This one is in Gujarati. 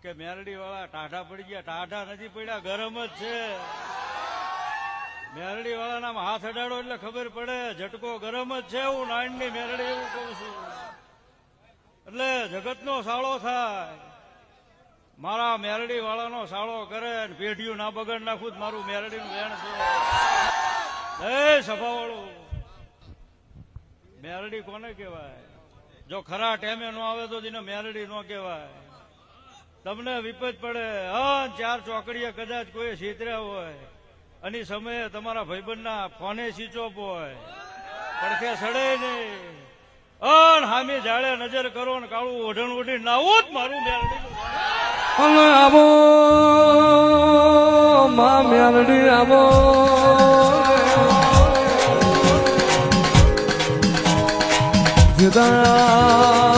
કે મેરડી વાળા ટાઢા પડી ગયા. ટાઢા નથી પડ્યા, ગરમ જ છે. મેરડી વાળાના હાથ અડાડો એટલે ખબર પડે ઝટકો ગરમ જ છે. હું નાનની મેરડી એવું કઉ છું. એટલે જગતનો સાળો થાય. મારા મેરડી વાળાનો સાળો કરે ને પેઢીયું ના બગડ નાખું મારું મેરડીનું વેણ છે. એ સભાવાળું મેરડી કોને કહેવાય? જો ખરા ટાઈમે ન આવે તો તેને મેરડી ન કહેવાય. તમને વિપત પડે, હા 4 ચોકડીએ કદાચ કોઈ છેતર્યા હોય અને સમયે તમારા ભાઈબંધના ફોને સ્વિચ ઓફ હોય, પડખે સડે નહીં, અન હામી જાડે નજર કરો ને કાળું ઓઢણ ઓઢી નાવું જ મારું મેરડી. આવો માં મેરડી આવો, જુદા